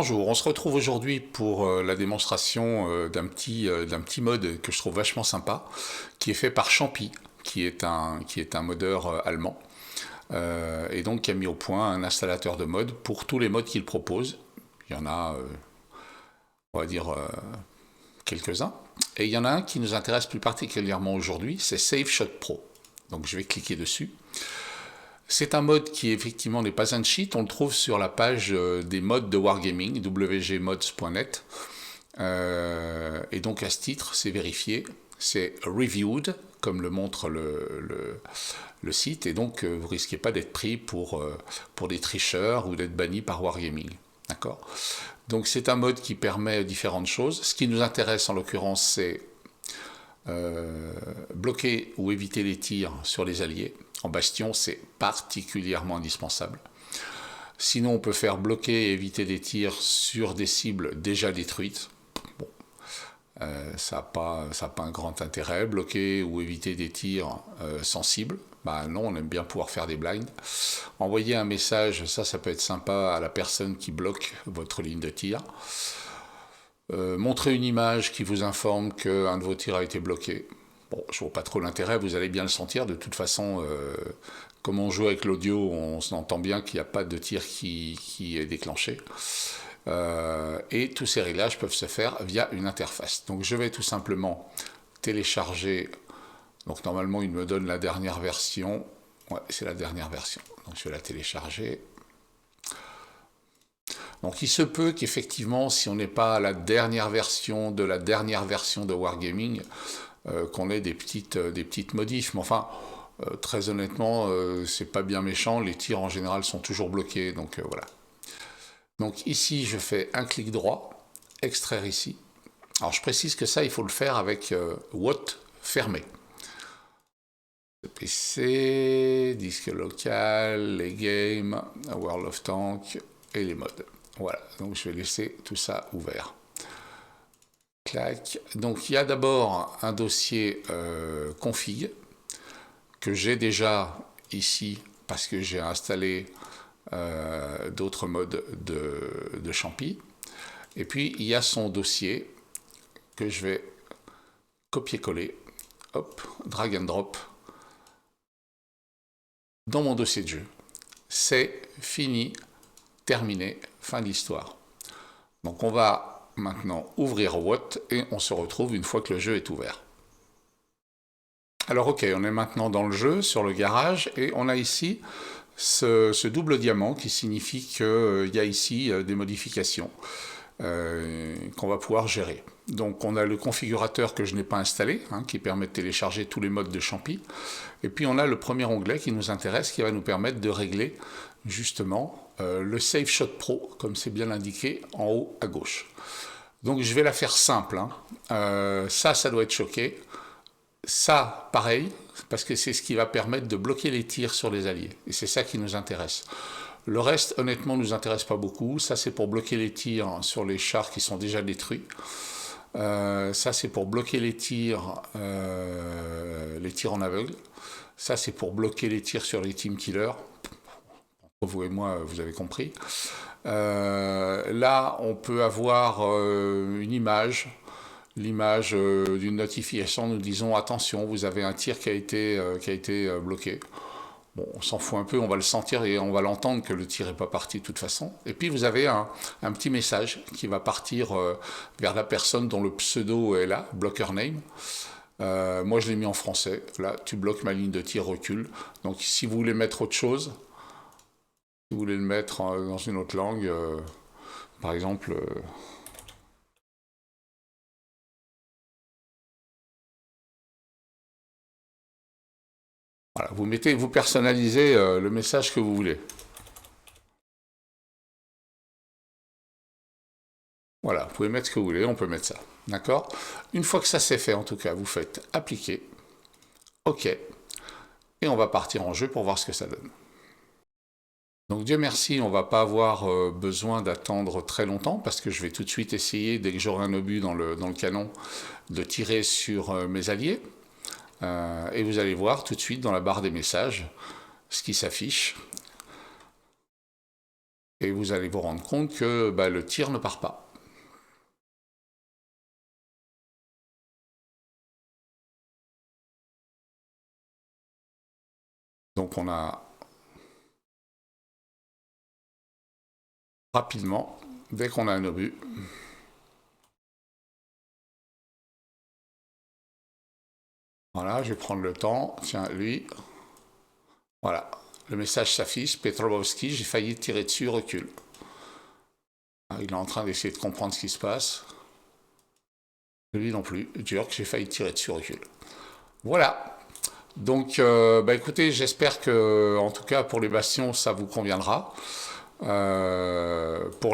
Bonjour, on se retrouve aujourd'hui pour la démonstration d'un petit mode que je trouve vachement sympa, qui est fait par Champy, qui est un modeur allemand, et donc qui a mis au point un installateur de mode pour tous les modes qu'il propose. Il y en a, on va dire, quelques-uns. Et il y en a un qui nous intéresse plus particulièrement aujourd'hui, c'est SafeShot Pro. Donc je vais cliquer dessus. C'est un mode qui effectivement n'est pas un cheat, on le trouve sur la page des modes de Wargaming, wgmods.net. Et donc à ce titre, c'est vérifié, c'est reviewed, comme le montre le site, et donc vous risquez pas d'être pris pour des tricheurs ou d'être banni par Wargaming. D'accord ? Donc c'est un mode qui permet différentes choses. Ce qui nous intéresse en l'occurrence, c'est bloquer ou éviter les tirs sur les alliés. En bastion, c'est particulièrement indispensable. Sinon, on peut faire bloquer et éviter des tirs sur des cibles déjà détruites. Bon, ça n'a pas un grand intérêt. Bloquer ou éviter des tirs sensibles. Bah non, on aime bien pouvoir faire des blinds. Envoyer un message, ça peut être sympa à la personne qui bloque votre ligne de tir. Montrer une image qui vous informe qu'un de vos tirs a été bloqué. Bon, je ne vois pas trop l'intérêt, vous allez bien le sentir. De toute façon, comme on joue avec l'audio, on entend bien qu'il n'y a pas de tir qui est déclenché. Et tous ces réglages peuvent se faire via une interface. Donc je vais tout simplement télécharger. Donc normalement, il me donne la dernière version. Ouais, c'est la dernière version. Donc je vais la télécharger. Donc il se peut qu'effectivement, si on n'est pas à la dernière version de Wargaming, qu'on ait des petites modifs. Mais enfin, très honnêtement, c'est pas bien méchant. Les tirs en général sont toujours bloqués. Donc voilà. Donc ici, je fais un clic droit, extraire ici. Alors je précise que ça, il faut le faire avec WOT fermé. PC, disque local, les games, World of Tanks et les modes. Voilà, donc je vais laisser tout ça ouvert. Clac. Donc il y a d'abord un dossier config que j'ai déjà ici parce que j'ai installé d'autres modes de Champy. Et puis il y a son dossier que je vais copier-coller, hop, drag and drop dans mon dossier de jeu. C'est fini, terminé, fin de l'histoire. Donc on va maintenant ouvrir WOT et on se retrouve une fois que le jeu est ouvert. Alors ok, on est maintenant dans le jeu, sur le garage, et on a ici ce double diamant qui signifie qu'il y a ici des modifications qu'on va pouvoir gérer. Donc on a le configurateur que je n'ai pas installé, qui permet de télécharger tous les modes de Champy, et puis on a le premier onglet qui nous intéresse, qui va nous permettre de régler justement le SafeShot Pro, comme c'est bien indiqué en haut à gauche. Donc je vais la faire simple. Ça doit être choqué. Ça, pareil, parce que c'est ce qui va permettre de bloquer les tirs sur les alliés. Et c'est ça qui nous intéresse. Le reste, honnêtement, ne nous intéresse pas beaucoup. Ça, c'est pour bloquer les tirs sur les chars qui sont déjà détruits. Ça, c'est pour bloquer les tirs en aveugle. Ça, c'est pour bloquer les tirs sur les team killers. Vous et moi, vous avez compris. Là, on peut avoir une image, l'image d'une notification nous disons attention, vous avez un tir qui a été bloqué. Bon, on s'en fout un peu, on va le sentir et on va l'entendre que le tir n'est pas parti de toute façon. Et puis vous avez un petit message qui va partir vers la personne dont le pseudo est là, blocker name. Moi je l'ai mis en français, là tu bloques ma ligne de tir, recule. Donc si vous voulez mettre autre chose, si vous voulez le mettre dans une autre langue, par exemple... Voilà, vous personnalisez le message que vous voulez. Voilà, vous pouvez mettre ce que vous voulez, on peut mettre ça. D'accord ? Une fois que ça c'est fait, en tout cas, vous faites appliquer, OK, et on va partir en jeu pour voir ce que ça donne. Donc Dieu merci, on ne va pas avoir besoin d'attendre très longtemps parce que je vais tout de suite essayer, dès que j'aurai un obus dans le canon, de tirer sur mes alliés. Et vous allez voir tout de suite dans la barre des messages ce qui s'affiche. et vous allez vous rendre compte que le tir ne part pas. Donc on a rapidement, dès qu'on a un obus, voilà, je vais prendre le temps, tiens, lui, voilà, le message s'affiche, Petrovski, j'ai failli tirer dessus, recule. Il est en train d'essayer de comprendre ce qui se passe. Lui non plus, Djurk, j'ai failli tirer dessus, recule. Voilà. Donc, écoutez, j'espère que, en tout cas, pour les bastions, ça vous conviendra. Pour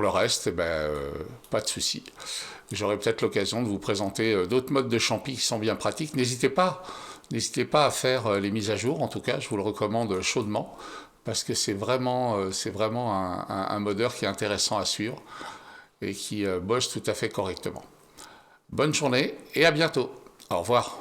le reste, pas de souci. J'aurai peut-être l'occasion de vous présenter d'autres modes de champi qui sont bien pratiques. N'hésitez pas à faire les mises à jour. En tout cas, je vous le recommande chaudement parce que c'est vraiment un modeur qui est intéressant à suivre et qui bosse tout à fait correctement. Bonne journée et à bientôt. Au revoir.